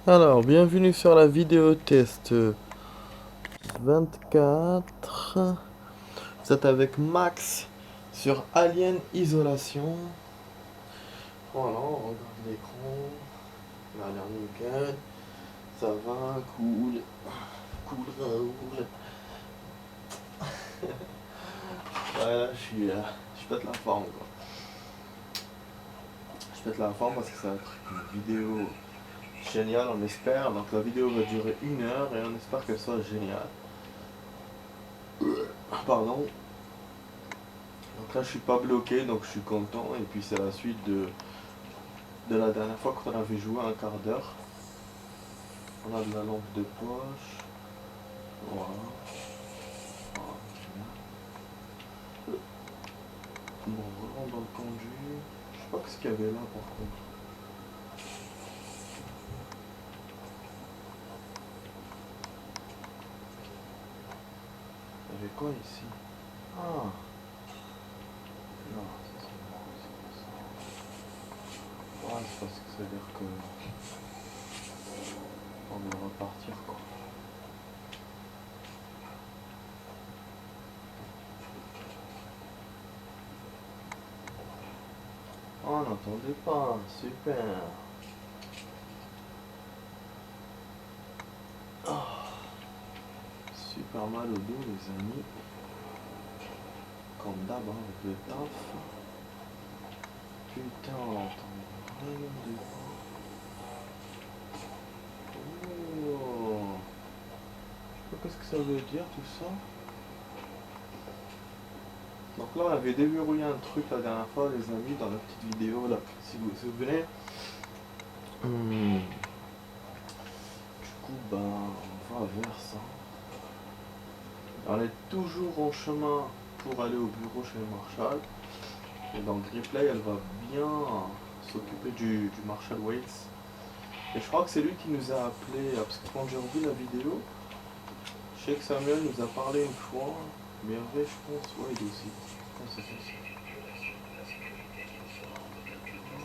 Alors, bienvenue sur la vidéo test 24. Vous êtes avec Max sur Alien Isolation. Voilà, on regarde l'écran. Il a l'air nickel. Ça va, cool. Cool, Raoul. Ouais, là, je pète la forme, quoi. Je pète la forme parce que ça va être une vidéo géniale, on espère. Donc, la vidéo va durer 1 heure et on espère qu'elle soit géniale. Pardon. Donc là je suis pas bloqué, donc je suis content. Et puis c'est la suite de la dernière fois qu'on avait joué un quart d'heure. On a de la lampe de poche. Voilà. Bon, on rentre dans le conduit. Je sais pas ce qu'il y avait là par contre. Il y avait quoi ici? Ah non, ça c'est bon, c'est ça. Ouais, c'est parce que ça veut dire que on doit repartir quoi. Oh, n'entendez pas, super. Oh, super mal au dos les amis. Comme d'hab, hein, avec le taf. Putain, on entend rien de... Oh. Je sais pas qu'est-ce que ça veut dire tout ça. Donc là on avait déverrouillé un truc la dernière fois les amis dans la petite vidéo là, si vous vous souvenez. Du coup ben on va vers ça. On est toujours en chemin pour aller au bureau chez Marshall. Et donc Replay elle va bien s'occuper du Marshall Waits. Et je crois que c'est lui qui nous a appelé, parce que quand j'ai revu la vidéo, je sais que Samuel nous a parlé une fois, mais Hervé je pense, ouais il aussi. Comment ça fait ça?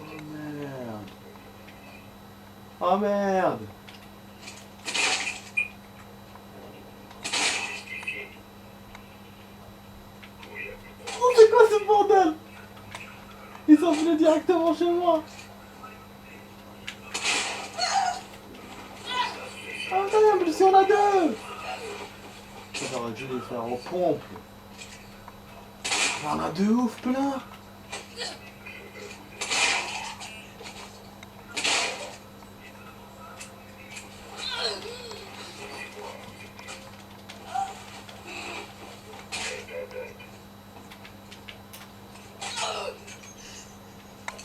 Oh merde. Oh merde. Oh c'est quoi ce bordel? Ils sont venus directement chez moi. Ah merde, mais si on a deux. J'aurais dû les faire en pompe. On a deux ouf plein.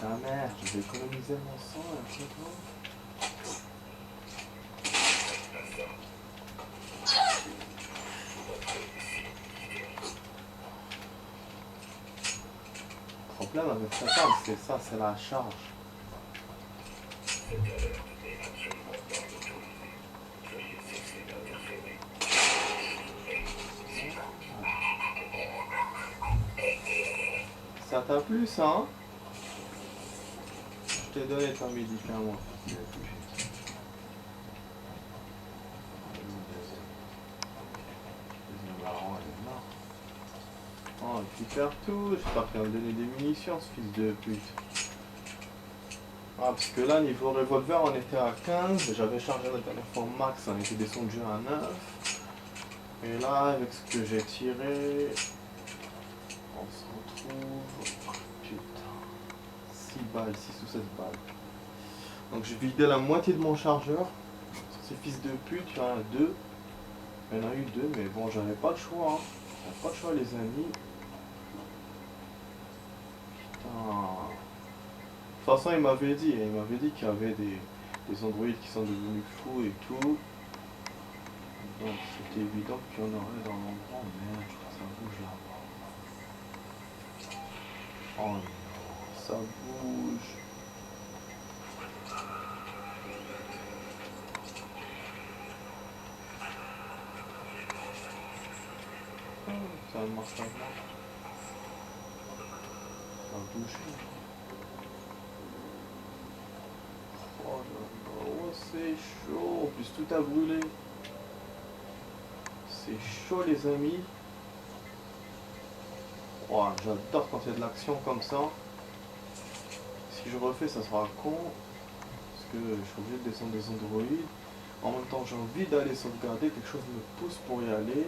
Ah merde, je vais économiser mon sang un petit peu. Le problème avec cette arme, c'est ça, c'est la charge. Ça t'a plu ça, hein? Je t'ai donné ton médicament. Oh, tu perds tout. J'espère qu'il va me donner des munitions, ce fils de pute. Ah, parce que là, niveau revolver, on était à 15. J'avais chargé la dernière fois max, on était descendu à 9. Et là, avec ce que j'ai tiré, on se retrouve... Putain. 6 balles, 6 ou 7 balles. Donc j'ai vidé la moitié de mon chargeur. Sur ces fils de pute, il y en a deux. Il y en a eu deux, mais bon, j'avais pas le choix. Hein. J'avais pas le choix, les amis. Putain. De toute façon, il m'avait dit qu'il y avait des androïdes qui sont devenus fous et tout. Donc c'était évident qu'il y en aurait dans l'endroit. Merde, ça bouge là-bas. Oh non, ça bouge. Oh, ça marche pas mal. Ça bouge. Oh là là, oh c'est fait chaud, en plus tout a brûlé. C'est chaud les amis. Oh, j'adore quand il y a de l'action comme ça. Si je refais ça sera con. Parce que je suis obligé de descendre des androïdes. En même temps j'ai envie d'aller sauvegarder, quelque chose me pousse pour y aller.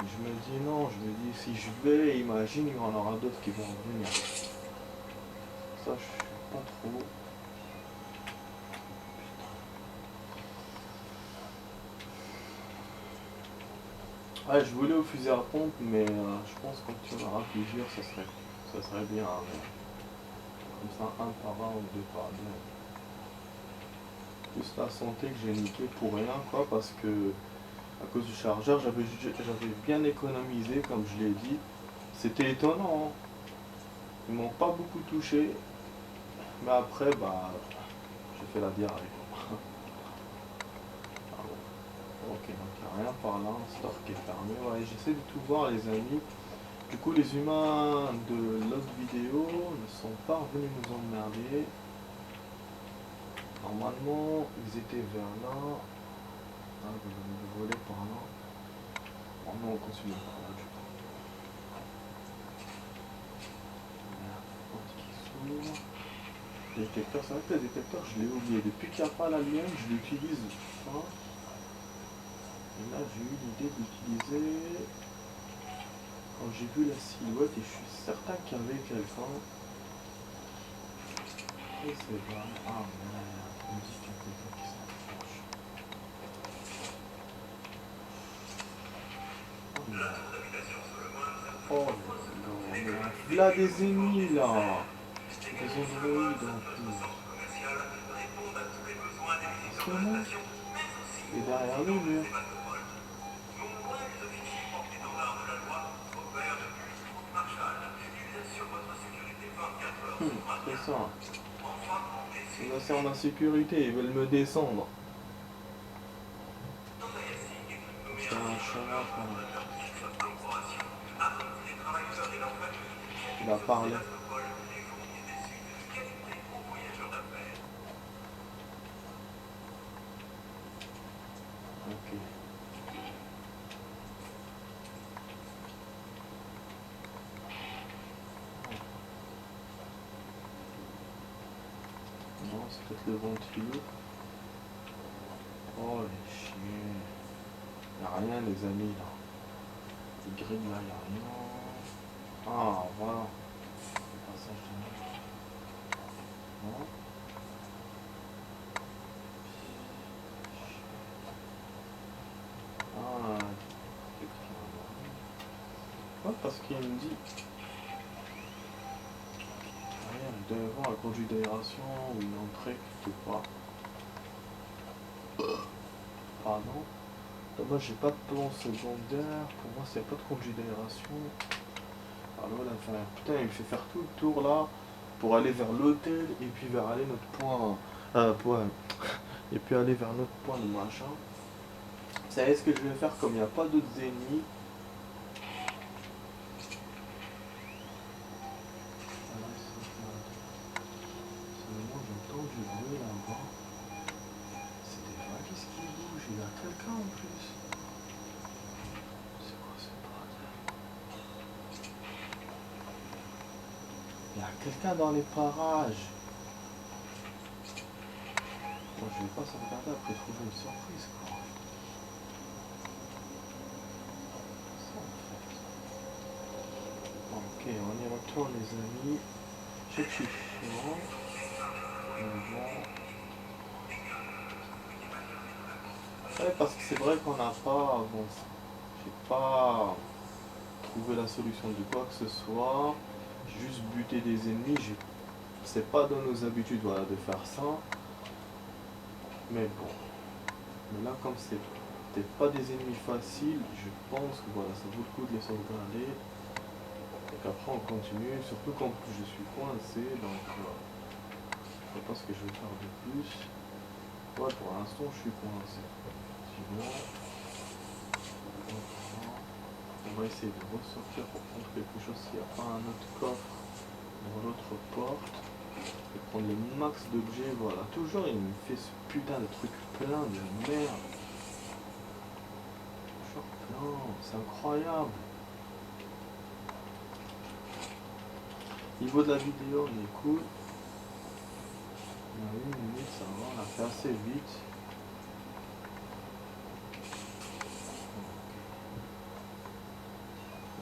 Je me dis non, je me dis si je vais, imagine il y en aura d'autres qui vont venir. Ça je suis pas trop. Ouais, je voulais au fusil à pompe, mais je pense que quand il y en aura plusieurs, ça serait bien. Mais comme ça, un par un ou deux par deux. Plus la santé que j'ai niqué pour rien, quoi, parce que à cause du chargeur, j'avais bien économisé, comme je l'ai dit. C'était étonnant, hein. Ils m'ont pas beaucoup touché, mais après, bah, j'ai fait la diarrhée, quoi. Ah bon. Ok, donc il n'y a rien par là, store qui est fermé. Ouais, j'essaie de tout voir, les amis. Du coup, les humains de l'autre vidéo ne sont pas revenus nous emmerder. Normalement, ils étaient vers là. Ah, vous me volez par là. Oh non, on continue par là, du coup. Merde, porte qui s'ouvre. Détecteur, c'est vrai que le détecteur, je l'ai oublié. Depuis qu'il n'y a pas la lumière, je l'utilise pas. Et là, j'ai eu l'idée d'utiliser. Quand j'ai vu la silhouette, et je suis certain qu'il y avait quelqu'un. Et c'est vrai. Ah merde, on me dit qu'il y a quelqu'un qui s'approche. Oh merde. Oh non, là des ennemis là. Des androïdes en plus. Attention. Et derrière le mur. C'est ça. Là c'est en insécurité, ils veulent me descendre. C'est un chemin quand même. Il a parlé. Ok. Non, c'est peut-être le ventilo. Oh les chiens. Y'a rien les amis là. Les grilles là, y'a rien. Ah voilà. Le passage de non. Ah, ouais, parce qu'il me dit. Rien, il doit y avoir un conduit d'aération ou une entrée quelque part. Pardon. Moi j'ai pas de plan secondaire, pour moi c'est pas de conduit d'aération. Alors là, putain il me fait faire tout le tour là pour aller vers l'hôtel et puis vers aller notre point. Et puis aller vers notre point de machin. Vous savez ce que je vais faire comme il n'y a pas d'autres ennemis? Seulement j'entends du bruit là-bas. C'est des valises qui bougent, il y a quelqu'un en plus. C'est quoi ce bordel? Il y a quelqu'un dans les parages. Moi je vais pas sauvegarder après trouver une surprise quoi. Ça, en fait. Ok, on y retourne les amis. Je sais que je suis chiant. Mais bon. Ouais, parce que c'est vrai qu'on n'a pas avancé. J'ai pas trouvé la solution de quoi que ce soit. J'ai juste buté des ennemis. C'est pas dans nos habitudes voilà, de faire ça. Mais bon. Mais là comme c'était pas des ennemis faciles, je pense que voilà, ça vaut le coup de les sauvegarder. Et qu'après on continue, surtout quand je suis coincé, donc je sais pas ce que je vais faire de plus. Ouais, pour l'instant je suis coincé. Sinon, on va essayer de ressortir pour prendre quelque chose s'il n'y a pas un autre coffre dans l'autre porte. Je vais prendre le max d'objets, voilà. Toujours il me fait ce putain de truc plein de merde. Toujours plein, c'est incroyable. Niveau de la vidéo, on est cool. On a 1 minute, ça va, on a fait assez vite.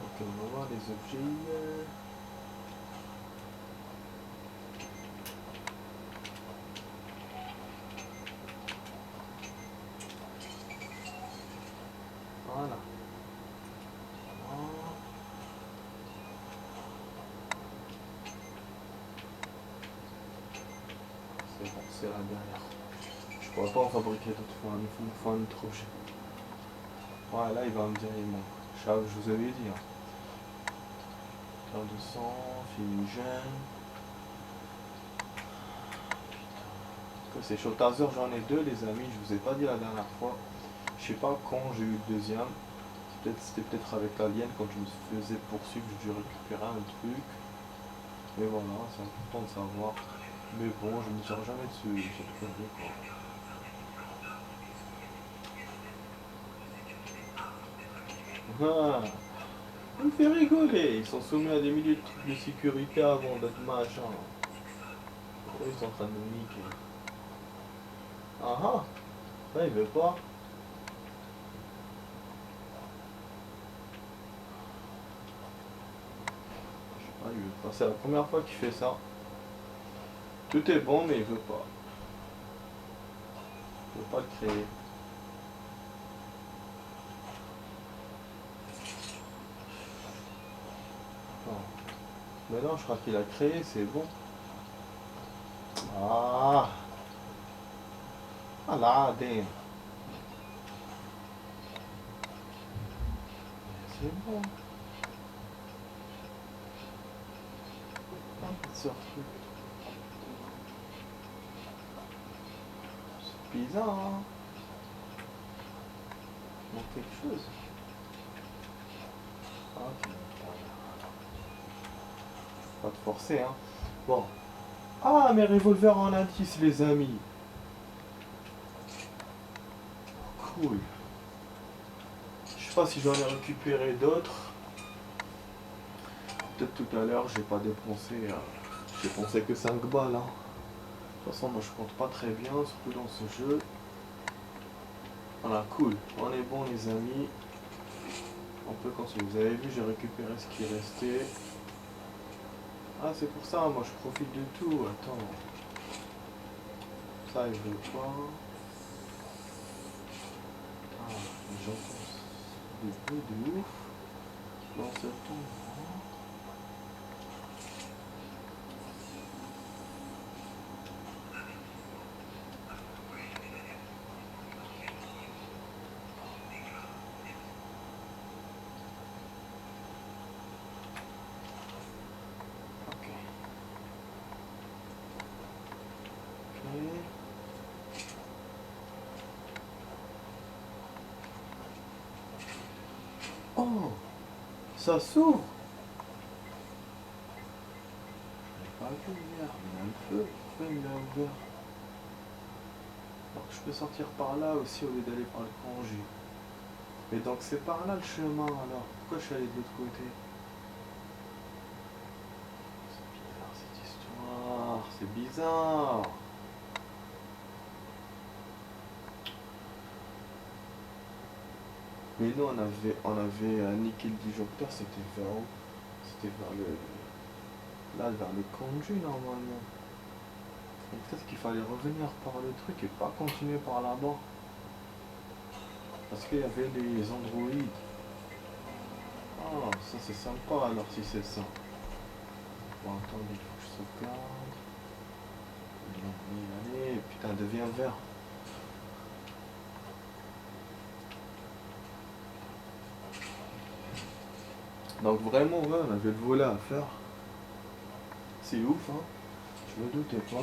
Ok, on va voir les objets. Voilà. C'est bon, c'est la dernière. Je pourrais pas en fabriquer d'autres fois, il me faut un autre objet. Ouais, là il va me dire il manque. Je vous avais dit. Hein. Cœur de sang, fumigène. C'est chaud. Taser, j'en ai 2 les amis, je vous ai pas dit la dernière fois. Je sais pas quand j'ai eu le deuxième. C'était peut-être avec l'alien quand je me faisais poursuivre, j'ai dû récupérer un truc. Mais voilà, c'est important de savoir. Mais bon, je ne me sers jamais de cette connerie quoi. Ah, ça me fait rigoler, ils sont soumis à des milliers de trucs de sécurité avant d'être machin. Pourquoi ils sont en train de nous niquer? Ah ah, là il veut pas. Ah, il veut pas. C'est la première fois qu'il fait ça. Tout est bon mais il veut pas. Il veut pas le créer. Non. Mais non, je crois qu'il a créé, c'est bon. Ah. Ah là, damn. C'est bon. Sur truc. C'est bizarre, hein. Il manque quelque chose. Ah, ok. Pas te forcer, hein. Bon. Ah, mes revolvers en indice, les amis. Cool. Je sais pas si j'en ai récupéré d'autres. Peut-être tout à l'heure, j'ai pas dépensé. J'ai pensé que 5 balles. Hein. De toute façon, moi je compte pas très bien, surtout dans ce jeu. Voilà, cool. On est bon, les amis. On peut continuer. Vous avez vu, j'ai récupéré ce qui restait. Ah, c'est pour ça, moi je profite de tout. Attends. Ça, il veut pas. Ah, j'entends des bruits de ouf. Dans ce temps. Oh, ça s'ouvre. Je n'ai pas vu hier, mais un feu. Pourquoi il l'a ouvert? Alors que je peux sortir par là aussi au lieu d'aller par le congé. Mais donc c'est par là le chemin alors. Pourquoi je suis allé de l'autre côté? C'est bizarre cette histoire. C'est bizarre. Mais nous on avait niqué le disjoncteur, c'était vers où? C'était vers le. Là vers le conduit normalement. Donc peut-être qu'il fallait revenir par le truc et pas continuer par là-bas. Parce qu'il y avait les androïdes. Ah, ça c'est sympa alors si c'est ça. Bon attendez, il faut que je sauvegarde. Allez, putain, deviens vert. Donc vraiment, ouais, on avait le volet à faire. C'est ouf, hein. Je me doutais pas.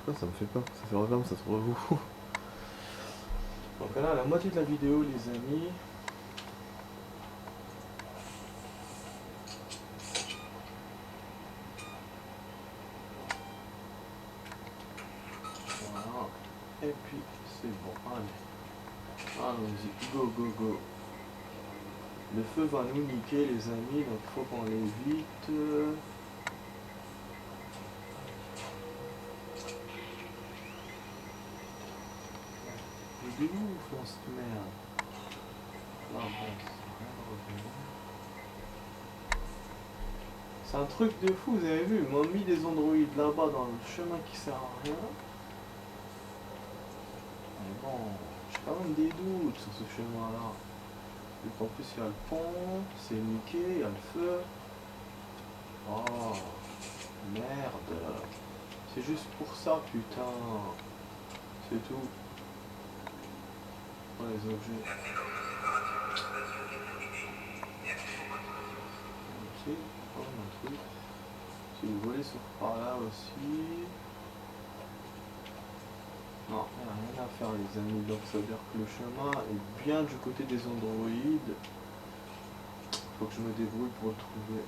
Je sais pas, ça me fait peur. Ça fait regarde, ça se revoue. Donc là, la moitié de la vidéo, les amis. Et puis c'est bon, allez. Allons-y, go, go, go. Le feu va nous niquer les amis, donc il faut qu'on l'évite. Il est où dans cette merde? Là, bon, rien de revenir. C'est un truc de fou, vous avez vu, ils m'ont mis des androïdes là-bas dans le chemin qui sert à rien. Mais bon, j'ai quand même des doutes sur ce chemin-là. Et en plus il y a le pont, c'est niqué, il y a le feu. Oh, merde. C'est juste pour ça, putain. C'est tout. Oh, les objets. Ok, oh, un truc. Si vous voulez, sauf par là aussi. Non, il n'y a rien à faire les amis, donc ça veut dire que le chemin est bien du côté des androïdes. Faut que je me débrouille pour le trouver.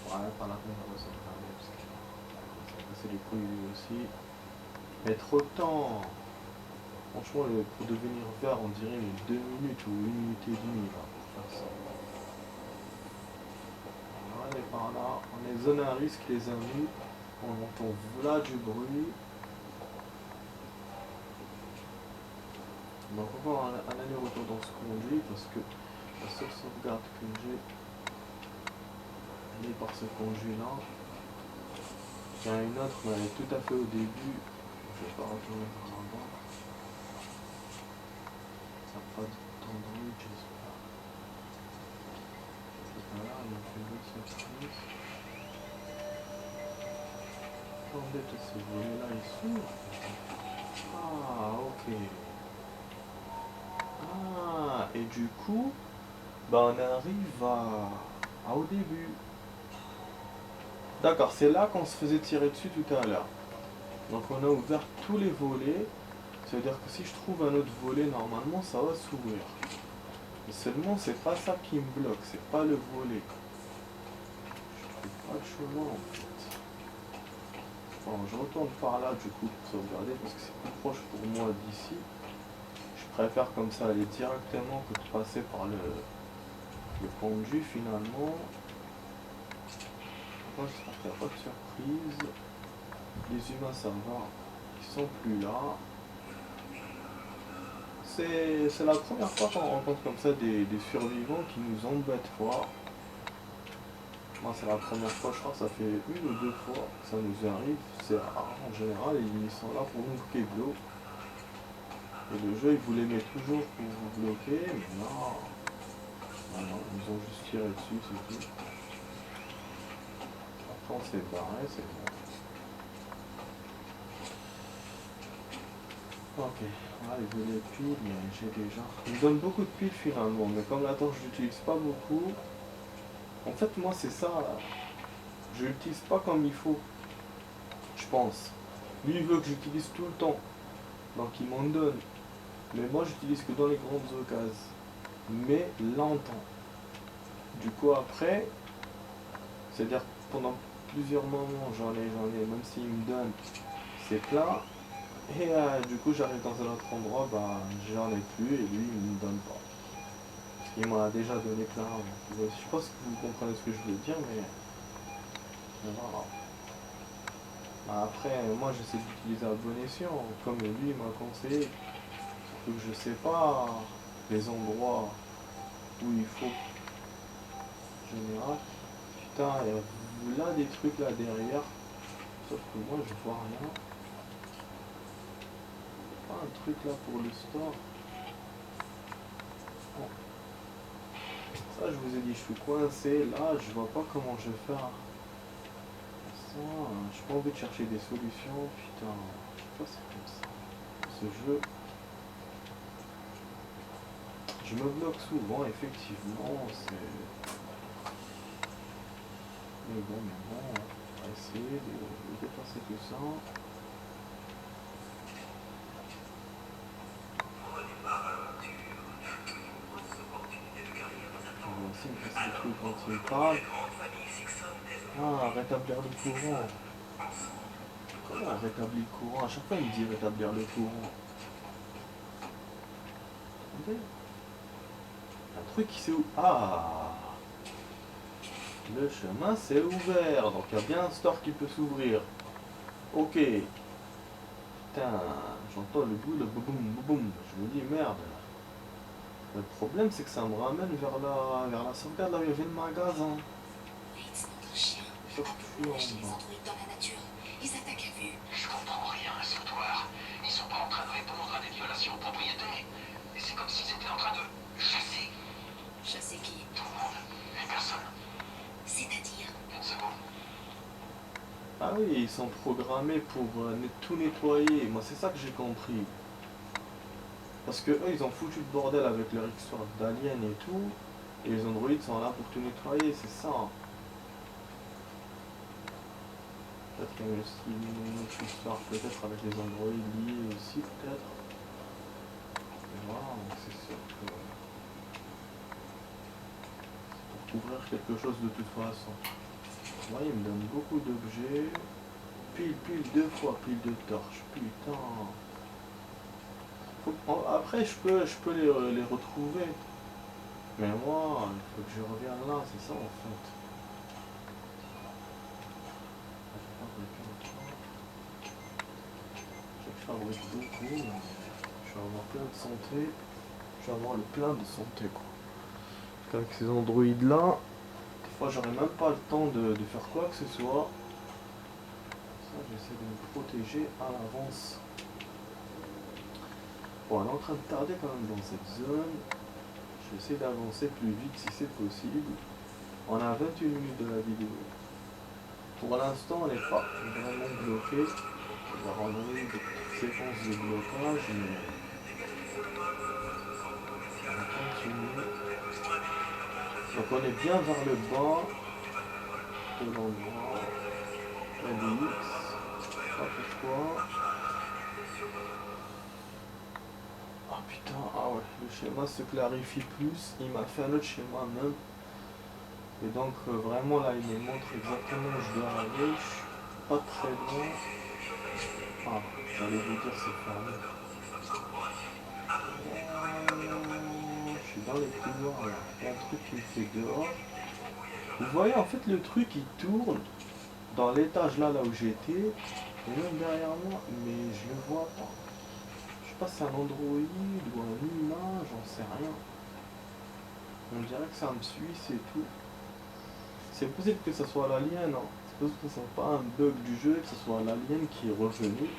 Voilà. Ouais, par là on va sauvegarder parce que ça va casser les couilles lui aussi. Mais trop de temps. Franchement, pour devenir vert, on dirait une 2 minutes ou 1 minute et demie là, pour faire ça. On est par là, on est zone à risque les amis, on entend là du bruit. Donc on va faire un aller-retour dans ce conduit parce que la seule sauvegarde que j'ai, elle est par ce conduit là. Il y en a une autre, mais elle est tout à fait au début. Je vais pas retourner par là-bas. Ça n'a pas d'endroit, j'espère. Voilà, il a fait l'autre surprise. Attendez, tous ces volets là, ils s'ouvrent. Ah, ok. Ah, et du coup, bah on arrive au début. D'accord, c'est là qu'on se faisait tirer dessus tout à l'heure. Donc on a ouvert tous les volets. Ça veut dire que si je trouve un autre volet, normalement ça va s'ouvrir. Mais seulement c'est pas ça qui me bloque, c'est pas le volet. Je trouve pas le chemin en fait. Bon, je retourne par là du coup pour sauvegarder parce que c'est plus proche pour moi d'ici. Je préfère comme ça aller directement que de passer par le conduit finalement. J'espère qu'il n'y a pas de surprise. Les humains ça va, ils sont plus là. C'est la première fois qu'on rencontre comme ça des survivants qui nous embêtent pas. Moi c'est la première fois, je crois que ça fait 1 ou 2 fois que ça nous arrive. C'est rare en général, ils sont là pour nous bloquer de l'eau. Et le jeu il vous les met toujours pour vous bloquer, mais non. Non, non, ils nous ont juste tiré dessus, c'est tout. Après on s'est barré, c'est bon. Ok, voilà les volets de piles, mais j'ai déjà. Il me donne beaucoup de piles finalement, mais comme la torche je l'utilise pas beaucoup. En fait moi c'est ça, je l'utilise pas comme il faut, je pense. Lui il veut que j'utilise tout le temps, donc il m'en donne. Mais moi j'utilise que dans les grandes occasions. Mais longtemps. Du coup après, c'est-à-dire pendant plusieurs moments j'en ai, même s'il me donne, c'est plein. Et du coup j'arrive dans un autre endroit, bah j'en ai plus et lui il me donne pas. Il m'en a déjà donné plein. Je pense que vous comprenez ce que je veux dire, mais voilà. Bah, après, moi j'essaie d'utiliser à bon escient, comme lui m'a conseillé. Surtout que je sais pas les endroits où il faut. En général, putain, il y a là des trucs là derrière. Sauf que moi je vois rien. Pas un truc là pour le store. Bon. Ça je vous ai dit, je suis coincé là, je vois pas comment je vais faire. Ça, j'ai pas envie de chercher des solutions, putain. Je sais pas, c'est comme ça. Ce jeu. Je me bloque souvent, effectivement, c'est. Mais bon, on va essayer de dépasser tout ça. truc quand il me parle. Ah, rétablir le courant. Comment on rétablit le courant? À chaque fois il me dit rétablir le courant. Attendez. Un truc qui s'est ouvert. Ah, le chemin s'est ouvert. Donc il y a bien un store qui peut s'ouvrir. Ok. Putain, j'entends le bruit, le boum boum. Je me dis merde. Le problème c'est que ça me ramène vers la sauvegarde là où il y avait le magasin. Sauf que je suis en bas. Ils attaquent à vue. Je comprends rien, surtoir. Ils sont pas en train de répondre à des violations de propriété. Et c'est comme s'ils étaient en train de chasser. Chasser qui? Tout le monde. Et personne. C'est-à-dire? Une seconde. Ah oui, ils sont programmés pour tout nettoyer. Moi c'est ça que j'ai compris. Parce que eux ils ont foutu le bordel avec leur histoire d'aliens et tout. Et les androïdes sont là pour tout nettoyer, c'est ça. Peut-être qu'il y a une autre histoire, peut-être avec les androïdes liés aussi, peut-être. Mais voilà, c'est sûr que c'est pour couvrir quelque chose de toute façon. Vous voyez, il me donne beaucoup d'objets. Pile, deux fois, pile de torches, putain. Après, je peux les retrouver. Mais moi, il faut que je revienne là, c'est ça en fait. Je fabrique beaucoup. Je vais avoir plein de santé. Je vais avoir le plein de santé quoi. Parce qu'avec ces androïdes là, des fois j'aurais même pas le temps de faire quoi que ce soit. Ça j'essaie de me protéger à l'avance. Bon, elle est en train de tarder quand même dans cette zone. Je vais essayer d'avancer plus vite si c'est possible. On a 21 minutes de la vidéo. Pour l'instant, on n'est pas vraiment bloqué. On va rendre une séquence de blocage, mais on va continuer. Donc on est bien vers le bas de l'endroit. LX. Pas pourquoi. Ah putain, ah ouais, le schéma se clarifie plus. Il m'a fait un autre schéma même. Et donc vraiment là il me montre exactement où je dois aller. Je suis pas très loin. Ah, j'allais vous dire c'est fermé. Je suis dans les couloirs là. Il y a un truc qui me fait dehors. Vous voyez en fait le truc il tourne dans l'étage là où j'étais. Et même derrière moi, mais je le vois pas. Je sais pas si c'est un androïde ou un humain, j'en sais rien. On dirait que ça me suit, c'est tout. C'est possible que ce soit l'alien, hein. C'est possible que ce soit pas un bug du jeu, que ce soit l'alien qui est revenu.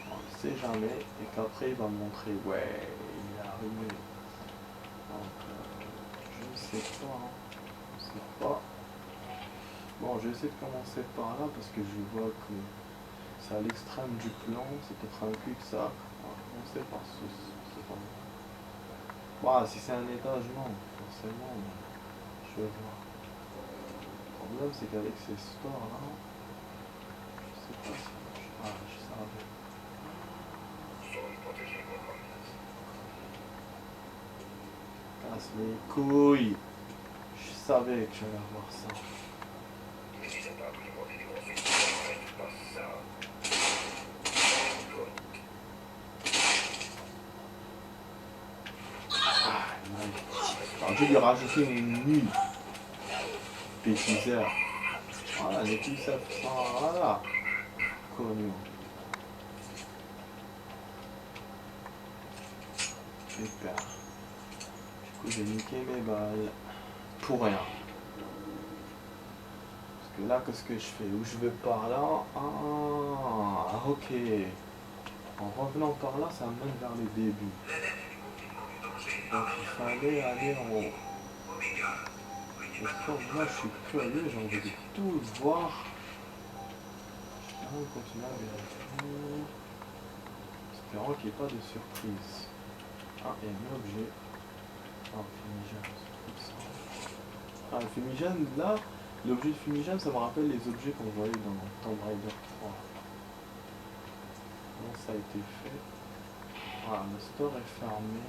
On ne sait jamais. Et qu'après il va me montrer, ouais, il est arrivé. Donc, je ne sais pas. Hein. Je ne sais pas. Bon, je vais essayer de commencer par là parce que je vois que c'est à l'extrême du plan. C'est peut-être un cul-de-sac. On ne sait pas. Bah, si c'est un étage, non. Forcément, je vais voir. Le problème c'est qu'avec ces stores là, je sais pas si... Ah, je savais. Casse les couilles. Je savais que j'allais avoir ça. Alors, je vais lui rajouter une nuit. Pétiseur. Voilà, les petits ça. Voilà. Connu. Super. Du coup, j'ai niqué mes balles. Pour rien. Parce que là, qu'est-ce que je fais? Où je vais par là? Ah, ok. En revenant par là, ça mène vers le début. Donc il fallait aller en haut. Et comme moi je suis curieux, j'ai envie de tout voir. Je vais continuer à vérifier. Espérant qu'il n'y ait pas de surprise. Ah, il y a un objet. Ah, fumigène, c'est tout ça. Ah, le fumigène, là, l'objet de fumigène, ça me rappelle les objets qu'on voyait dans Tomb Raider 3. Comment ça a été fait? Ah, le store est fermé.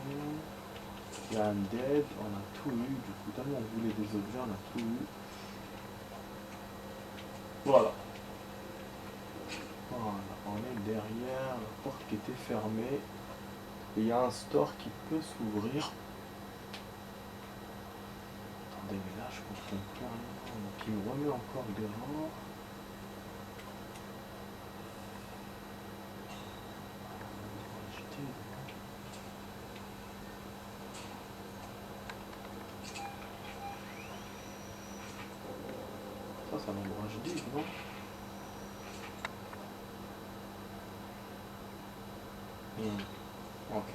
Il y a un dead, on a tout eu, du coup tellement on voulait des objets, on a tout eu. Voilà. Voilà, on est derrière la porte qui était fermée. Et il y a un store qui peut s'ouvrir. Attendez, mais là je comprends plus rien. Donc il me remet encore dehors. Ça, c'est un endroit je dis, non? Ok.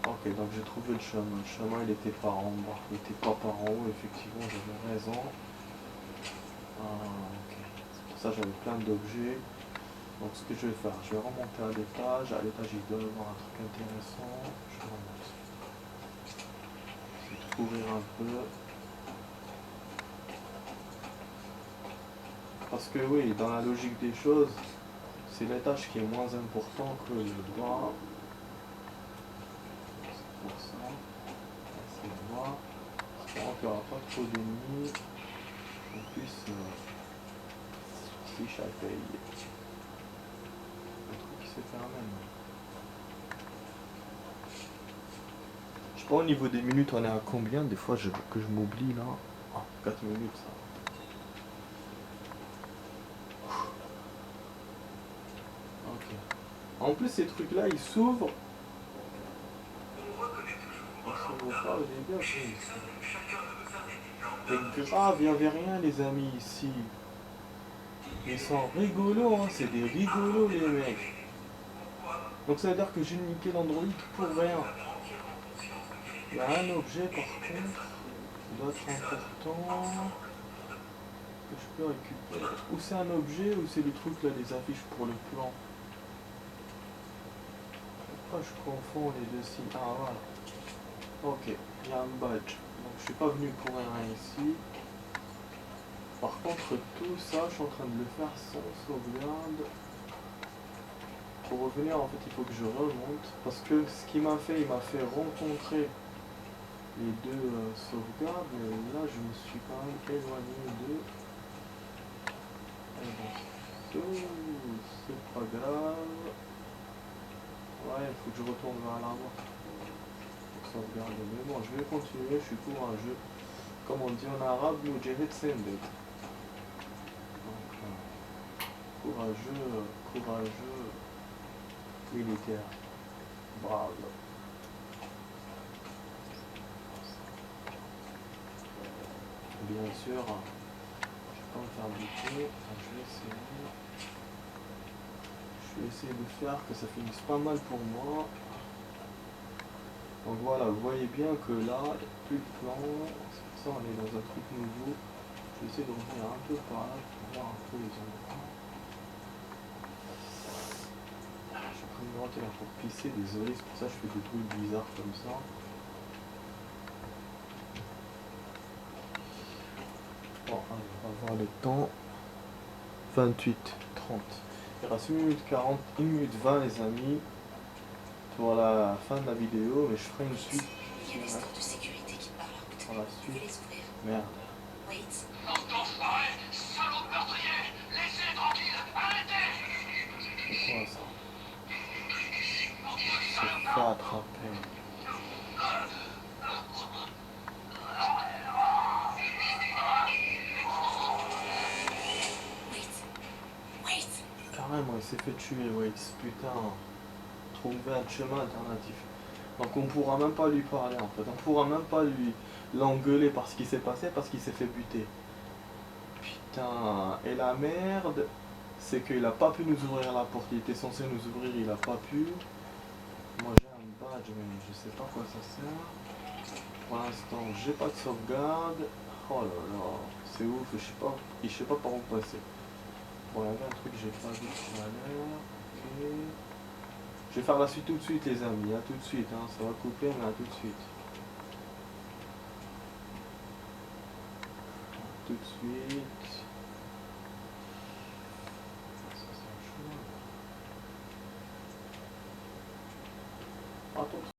Ok, donc j'ai trouvé le chemin. Le chemin, il était par en bas. Il était pas par en haut, effectivement, j'avais raison. Ah, ok. C'est pour ça que j'avais plein d'objets. Donc ce que je vais faire, je vais remonter à l'étage. À l'étage, il doit y avoir un truc intéressant. Je remonte. Je vais courir un peu. Parce que oui, dans la logique des choses, c'est l'étage qui est moins important que le doigt. C'est pour ça. C'est le doigt. J'espère qu'il n'y aura pas trop d'ennemis. En plus, si je paye. Le truc qui s'est fermé. Je sais pas au niveau des minutes on est à combien, des fois que je m'oublie là. Ah, 4 minutes ça. Ok. En plus ces trucs là ils s'ouvrent. Ils s'ouvrent pas au début après ils s'ouvrent. Et grave, il n'y avait rien les amis ici. Ils sont rigolos, hein, c'est des rigolos les mecs. Donc ça veut dire que j'ai niqué l'Android pour rien. Il y a un objet par contre qui doit être important. Que je peux récupérer. Ou c'est un objet ou c'est les trucs là, les affiches pour le plan. Pourquoi je confonds les deux signes? Ah voilà. Ok, il y a un badge. Donc je suis pas venu pour rien ici. Par contre tout ça, je suis en train de le faire sans sauvegarde. Pour revenir en fait il faut que je remonte. Parce que ce qu'il m'a fait, il m'a fait rencontrer les deux sauvegardes. Mais là je me suis quand même éloigné de... C'est pas grave. Ouais, il faut que je retourne vers l'arbre pour sauvegarder. Mais bon, je vais continuer, je suis courageux. Comme on dit en arabe, Mujahid Sendet. Donc, courageux militaire. Brave. Bien sûr, je vais pas me faire buter. Je vais essayer de faire que ça finisse pas mal pour moi. Donc voilà, vous voyez bien que là, il n'y a plus de plan. C'est pour ça on est dans un truc nouveau. Je vais essayer de revenir un peu par là pour voir un peu les endroits. Je vais prendre une droite là pour pisser, désolé, c'est pour ça que je fais des trucs bizarres comme ça. Bon, allez, on va voir le temps. 28, 30. Il reste 1 minute 40, 1 minute 20 les amis. Pour la fin de la vidéo, mais je ferai une suite. Il y a des stores de sécurité qui parlent en route. Pour la Vous pouvez suite. les ouvrir. Merde. Wait. Bande d'enfoirés, salauds de meurtriers, laissez tranquille, arrêtez. C'est quoi ça? Se fait attraper. Wait. Carrément, il s'est fait tuer, Waits. Putain. Trouver un chemin alternatif. Donc on pourra même pas lui parler en fait. On pourra même pas l'engueuler par ce qui s'est passé parce qu'il s'est fait buter. Putain. Et la merde, c'est qu'il a pas pu nous ouvrir la porte. Il était censé nous ouvrir, il a pas pu. Moi j'ai un badge mais je sais pas quoi ça sert. Pour l'instant j'ai pas de sauvegarde. Oh là là, c'est ouf, je sais pas par où passer. Bon, il y avait un truc que j'ai pas vu tout à l'heure. Ok. Je vais faire la suite tout de suite les amis, à tout de suite, hein. Ça va couper mais à tout de suite. Tout de suite. Ça, c'est un chemin. Attends.